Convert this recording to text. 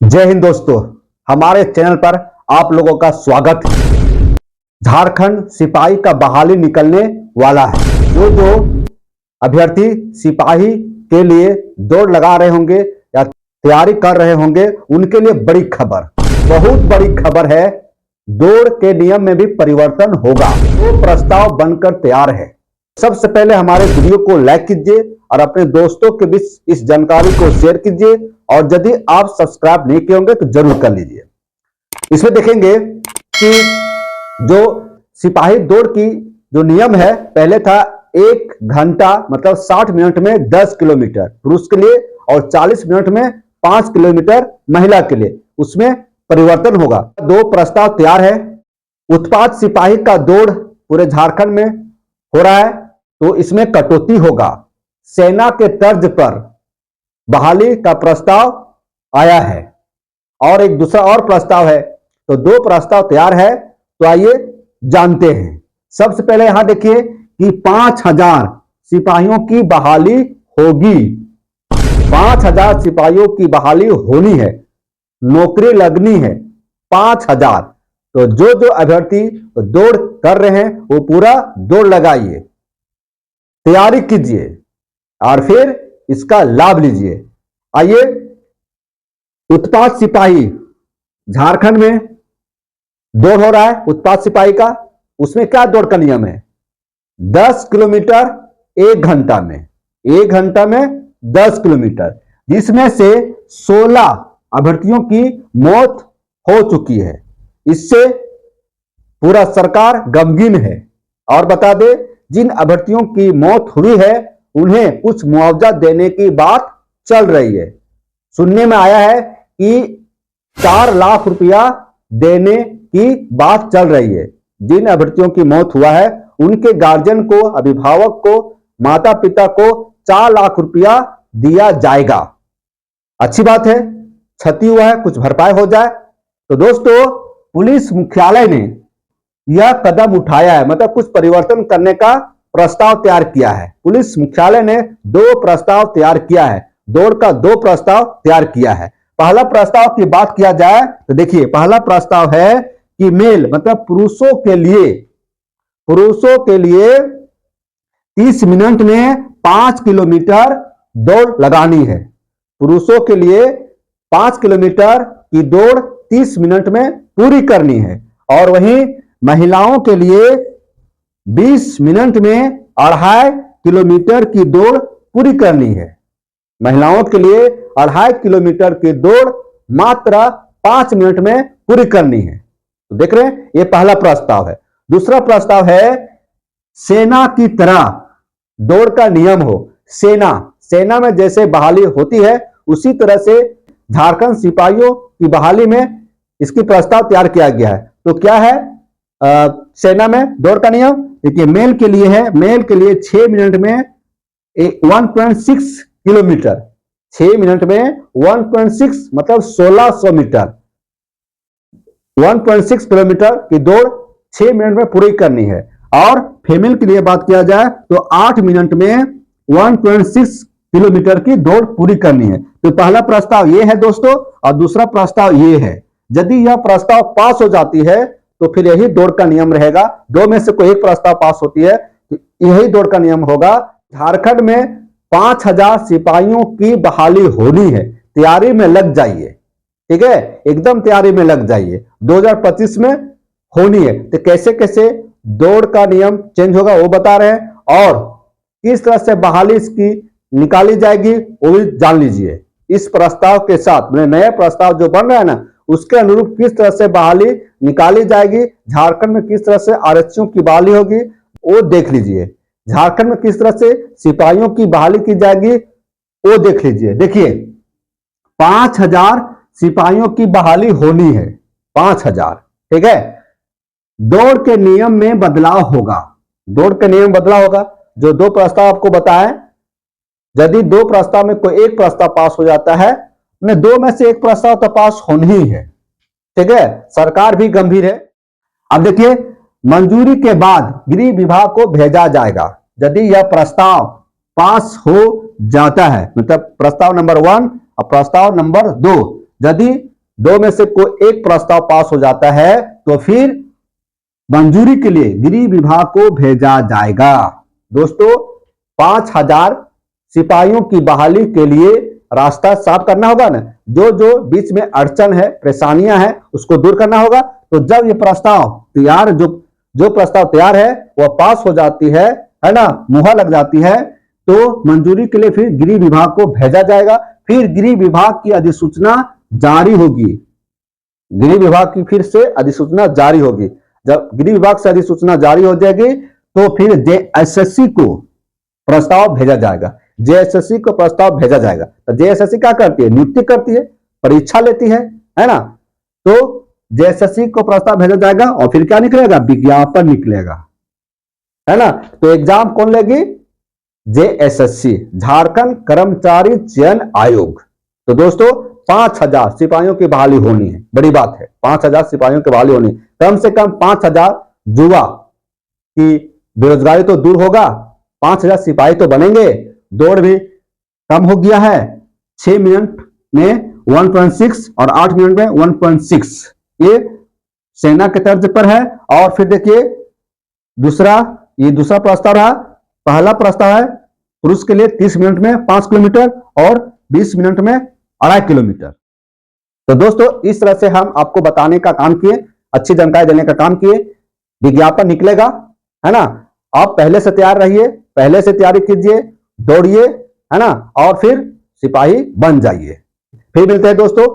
जय हिंद दोस्तों, हमारे चैनल पर आप लोगों का स्वागत है। झारखंड सिपाही का बहाली निकलने वाला है। जो अभ्यर्थी सिपाही के लिए दौड़ लगा रहे होंगे या तैयारी कर रहे होंगे, उनके लिए बड़ी खबर, बहुत बड़ी खबर है। दौड़ के नियम में भी परिवर्तन होगा। तो प्रस्ताव बनकर तैयार है। सबसे पहले हमारे वीडियो को लाइक कीजिए और अपने दोस्तों के बीच इस जानकारी को शेयर कीजिए, और यदि आप सब्सक्राइब नहीं किए होंगे तो जरूर कर लीजिए। इसमें देखेंगे कि जो सिपाही दौड़ की जो नियम है, पहले था 1 घंटा मतलब 60 मिनट में 10 किलोमीटर पुरुष के लिए और 40 मिनट में 5 किलोमीटर महिला के लिए। उसमें परिवर्तन होगा। 2 प्रस्ताव तैयार है। उत्पाद सिपाही का दौड़ पूरे झारखंड में हो रहा है, तो इसमें कटौती होगा। सेना के तर्ज पर बहाली का प्रस्ताव आया है और एक दूसरा और प्रस्ताव है। तो 2 प्रस्ताव तैयार है। तो आइए जानते हैं। सबसे पहले यहां देखिए कि 5000 सिपाहियों की बहाली होगी। 5000 सिपाहियों की बहाली होनी है, नौकरी लगनी है 5000। तो जो अभ्यर्थी दौड़ कर रहे हैं वो पूरा दौड़ लगाइए, तैयारी कीजिए और फिर इसका लाभ लीजिए। आइए, उत्पाद सिपाही झारखंड में दौड़ हो रहा है। उत्पाद सिपाही का उसमें क्या दौड़ का नियम है? 10 किलोमीटर 1 घंटा में, 1 घंटा में 10 किलोमीटर, जिसमें से 16 अभ्यर्थियों की मौत हो चुकी है। इससे पूरा सरकार गमगीन है। और बता दे, जिन अभ्यर्थियों की मौत हुई है उन्हें कुछ मुआवजा देने की बात चल रही है। सुनने में आया है कि 4 लाख रुपया देने की बात चल रही है। जिन अभ्यर्थियों की मौत हुआ है उनके गार्जियन को, अभिभावक को, माता पिता को 4 लाख रुपया दिया जाएगा। अच्छी बात है, क्षति हुआ है कुछ भरपाई हो जाए। तो दोस्तों, पुलिस मुख्यालय ने यह कदम उठाया है, मतलब कुछ परिवर्तन करने का प्रस्ताव तैयार किया है। पुलिस मुख्यालय ने 2 प्रस्ताव तैयार किया है। दौड़ का 2 प्रस्ताव तैयार किया है। पहला प्रस्ताव की बात किया जाए तो देखिए, पहला प्रस्ताव है कि मेल मतलब पुरुषों के लिए 30 मिनट में 5 किलोमीटर दौड़ लगानी है। पुरुषों के लिए 5 किलोमीटर की दौड़ 30 मिनट में पूरी करनी है। और वहीं महिलाओं के लिए 20 मिनट में 2.5 किलोमीटर की दौड़ पूरी करनी है। महिलाओं के लिए 2.5 किलोमीटर की दौड़ मात्र 5 मिनट में पूरी करनी है। तो देख रहे हैं, यह पहला प्रस्ताव है। दूसरा प्रस्ताव है सेना की तरह दौड़ का नियम हो। सेना में जैसे बहाली होती है उसी तरह से झारखंड सिपाहियों की बहाली में इसकी प्रस्ताव तैयार किया गया है। तो क्या है सेना में दौड़ का नियम? देखिए, मेल के लिए है, मेल के लिए 6 मिनट में 1.6 किलोमीटर, 6 मिनट में 1.6 मतलब 1600 मीटर, 1.6 किलोमीटर की दौड़ 6 मिनट में पूरी करनी है। और फीमेल के लिए बात किया जाए तो 8 मिनट में 1.6 किलोमीटर की दौड़ पूरी करनी है। तो पहला प्रस्ताव ये है दोस्तों, और दूसरा प्रस्ताव ये है। यदि यह प्रस्ताव पास हो जाती है तो फिर यही दौड़ का नियम रहेगा। 2 में से कोई एक प्रस्ताव पास होती है तो यही दौड़ का नियम होगा। झारखंड में 5000 सिपाहियों की बहाली होनी है। तैयारी में लग जाइए, ठीक है, एकदम तैयारी में लग जाइए। 2025 में होनी है। तो कैसे कैसे दौड़ का नियम चेंज होगा वो बता रहे हैं, और किस तरह से बहाली इसकी निकाली जाएगी वो भी जान लीजिए। इस प्रस्ताव के साथ नया प्रस्ताव जो बन रहा है ना, उसके अनुरूप किस तरह से बहाली निकाली जाएगी, झारखंड में किस तरह से आरक्षियों की बहाली होगी वो देख लीजिए। झारखंड में किस तरह से सिपाहियों की बहाली की जाएगी वो देख लीजिए। देखिए, 5000 सिपाहियों की बहाली होनी है, 5000, ठीक है। दौड़ के नियम में बदलाव होगा। दौड़ के नियम बदलाव होगा। जो 2 प्रस्ताव आपको बताएं, यदि 2 प्रस्ताव में कोई एक प्रस्ताव पास हो जाता है, 2 में से एक प्रस्ताव तो पास होनी ही है, ठीक है। सरकार भी गंभीर है। अब देखिए, मंजूरी के बाद गृह विभाग को भेजा जाएगा। यदि यह प्रस्ताव पास हो जाता है, मतलब प्रस्ताव नंबर 1 और प्रस्ताव नंबर 2 यदि दो में से कोई एक प्रस्ताव पास हो जाता है तो फिर मंजूरी के लिए गृह विभाग को भेजा जाएगा। दोस्तों 5000 सिपाहियों की बहाली के लिए रास्ता साफ करना होगा ना, जो जो बीच में अड़चन है, परेशानियां हैं, उसको दूर करना होगा। तो जब ये प्रस्ताव तैयार, जो प्रस्ताव तैयार है वह पास हो जाती है ना, मुहर लग जाती है, तो मंजूरी के लिए फिर गृह विभाग को भेजा जाएगा। फिर गृह विभाग की अधिसूचना जारी होगी। गृह विभाग की फिर से अधिसूचना जारी होगी। जब गृह विभाग से अधिसूचना जारी हो जाएगी तो फिर जेएसएससी को प्रस्ताव भेजा जाएगा। जेएसएससी को प्रस्ताव भेजा जाएगा तो जेएसएससी क्या करती है? नियुक्ति करती है, परीक्षा लेती है ना। तो जेएसएससी को प्रस्ताव भेजा जाएगा और फिर क्या निकलेगा? विज्ञापन निकलेगा, है ना। तो एग्जाम कौन लेगी? जेएसएससी, झारखंड कर्मचारी चयन आयोग। तो दोस्तों 5000 सिपाहियों की बहाली होनी है, बड़ी बात है। 5000 सिपाहियों की बहाली होनी, कम से कम 5000 युवा की बेरोजगारी तो दूर होगा, 5000 सिपाही तो बनेंगे। दौड़ भी कम हो गया है, 6 मिनट में 1.6 और 8 मिनट में 1.6, ये सेना के तर्ज पर है। और फिर देखिए दूसरा प्रस्ताव रहा। पहला प्रस्ताव है पुरुष के लिए 30 मिनट में 5 किलोमीटर और 20 मिनट में 2.5 किलोमीटर। तो दोस्तों इस तरह से हम आपको बताने का काम किए, अच्छी जानकारी देने का काम किए। विज्ञापन निकलेगा, है ना। आप पहले से तैयार रहिए, पहले से तैयारी कीजिए, दौड़िए, है ना, और फिर सिपाही बन जाइए। फिर मिलते हैं दोस्तों